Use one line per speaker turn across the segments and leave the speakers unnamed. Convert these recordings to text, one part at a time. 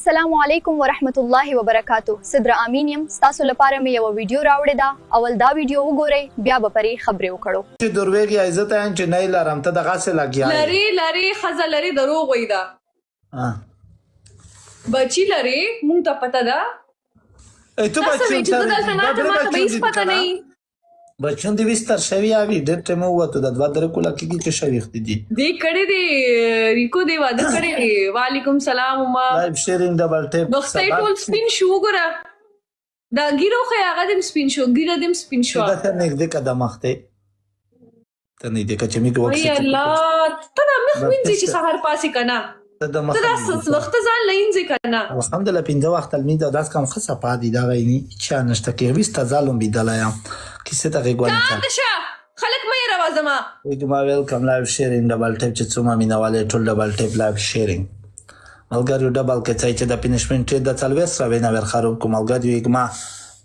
السلام علیکم ورحمت الله وبرکاتو. صدر امین یم. تاسو لپاره مې یو ویډیو راوړې ده. اول دا ویډیو وګورئ بیا به پرې خبرې وکړو.
چې درویږي عزت ان چې نه لرم ته دغه څه لګیا
لری خزه لری دروغ وای دا بچی لری مونږ ته پته ده
ای ته بچی
ته پته نه
بچون دی وستر شوی اوی ډېر ټیم وته د دوه درې کوله کې چې شویخت دي
دې کړي دي ریکو دی واده کړي دي. وعلیکم سلام ما
لایو شیرینګ ډبل ټیپ
بختې ټول سپین شو ګره دا ګیرو خو هغه دم سپین شو ګیره دم سپین شو
دا ته نه دې قدم مخته ته نه دې کچې میګ وخت
ای الله ته نه مخ وینځي چې سحر پاسې کنا ته دا وخت ځان لینځي کنا
الحمدلله پینځه وخت المیدا داس کم خصه پادې دا غینی چې نشته کې وست ظالم بيدلایا کیسه ته غوړی
تا خلک مې راوازما
وګما ویلکم لایو شیرینګ ډبل ټیپ چې څومره مینواله ټول ډبل ټیپ لایو شیرینګ ملګری ډبل کې چې د پینشمنت د تلويس را وینا ور خراب کوم ملګری وګما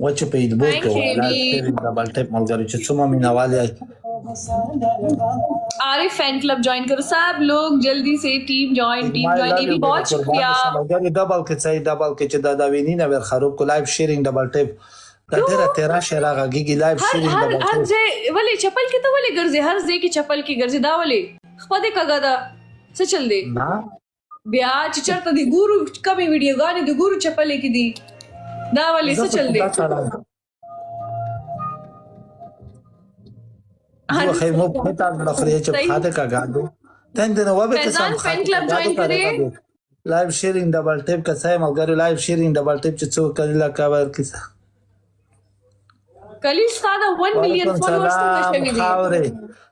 وچ په دې بوت کې لایو شیرینګ ډبل ټیپ ملګری چې څومره مینواله
Arif fan club join करो सब लोग जल्दी से टीम ज्वाइन ये भी बहुत शुक्रिया
मगर डबल के चाहिए डबल के چې دا ویني نه ور خروب کو لایو شیرینګ ډبل ټیپ دا ډیره تیرا شیرا غږی لایو شیرینګ ډبل ټیپ
هر ځای ولې چپل کې ته ولې ګرځي هر ځای کې چپل کې ګرځي دا ولې خپل کګا دا څه چل دی بیا چې چرته دی ګورو کمی ویډیو غانې دی ګورو چپل کې دی دا ولې څه چل دی
जो है वो पता नखरे जब खाते का गादो तन दिन वो भी
फैजान फैन क्लब ज्वाइन करे
लाइव शेयरिंग डबल टेप का सही मगर लाइव शेयरिंग डबल टेप जो कलिला कवर किसा
कलिल सादा 1 मिलियन फॉलोअर्स ته شوی دي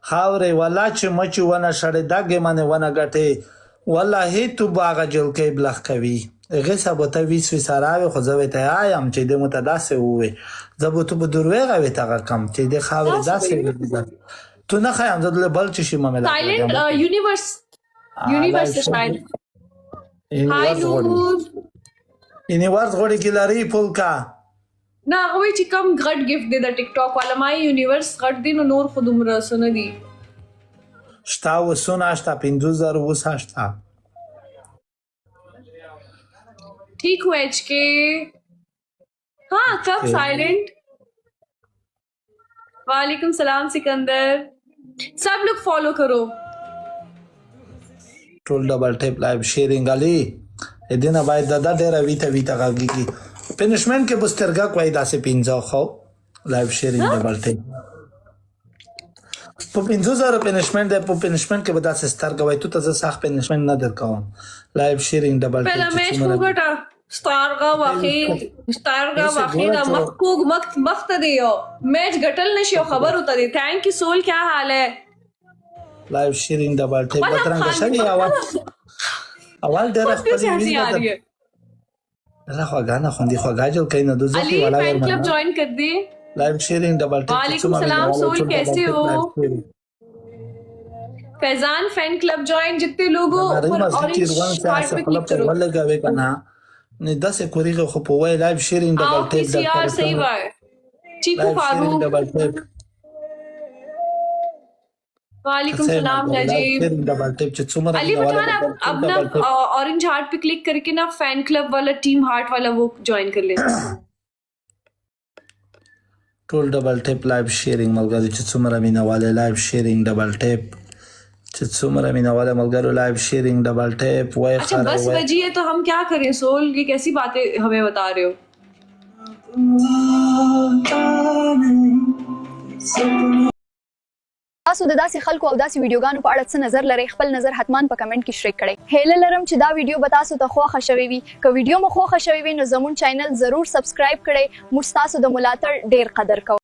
خاورې ولا چې مچ ونه شړې دغه منه ونه غټه والله تو باغ جل کې بلخ کوي غه ثبت ویس وسراوي خو زوي ته ایم چې د متداسه وې زبوت په دروغه وي تا کم چې د خاورې داسه تو نه خایم زدل بل چې شي مملا
سایلنت یونیورس شاید هاي نور
یونیورس غوړي کې لري پولکا
نه هغه چې کم غټ گیفت دی د ټیک ټاک والا مای یونیورس غټ دی نو نور خود عمر سن دی
شتا وسونه شتا 5000 وساشتا
ठीक हुआ HK हाँ कब साइलेंट वालेकुम सलाम सिकंदर सब लोग फॉलो करो
toll double tape live sharing Ali एदिना बाय दादा डेरा वीता गागी पनिशमेंट के बुस्तरगा कोई दासे पिंजा खो live sharing double tape په 5000 پنشمنت ده په پنشمنت کې به داسې ستار کوي ته ته صح پنشمنت نه درکوم لایو شیرینګ ډبل
پهلا میچ وګټه ستارغا واخی دا مخکوګ مخت دیو میچ ګټل نشي خبر وته دي thank you سول क्या حال है
لایو شیرینګ ډبل ټیپ بترنګ شوی اول ډېر خپل ویډیو الله خو غانا خوندي خو غاجل کین د زوفي
ولا فین کلب جوائن कर the
live sharing double tape
वालेकुम सलाम सोल कैसे हो फैजान फैन क्लब ज्वाइन जितने लोगों और ऑरेंज हार्ट पे क्लिक करो
वला गावे कना ने 10 कोरीगो खो पोवे live sharing double tape
PCR सही बात चीकू फारूक
डबल टेप
वालेकुम सलाम नजीब
डबल टेप चुमरा
अली पठान अब ना ऑरेंज हार्ट पे क्लिक करके ना फैन क्लब वाला टीम हार्ट वाला वो ज्वाइन कर ले
toll double tape live sharing मलګری چې څومره مینواله لایو شیرینګ ډبل ټیپ چې څومره مینواله ملګرو لایو شیرینګ ډبل ټیپ وای
अच्छा 10 बजे है तो हम क्या करें सोल ये कैसी बातें हमें बता रहे हो
تاسو د داسې خلکو او داسې ویډیوګانو په اړه څه نظر لرئ خپل نظر حتمان په کمنټ کې شریک کړئ هیله لرم چې دا ویډیو به تاسو ته خوښه شوې وي که ویډیو مو خوښه شوې وي نو زموږ چینل ضرور سبسکرایب کړئ موږ تاسو د ملاتړ ډیر قدر کوو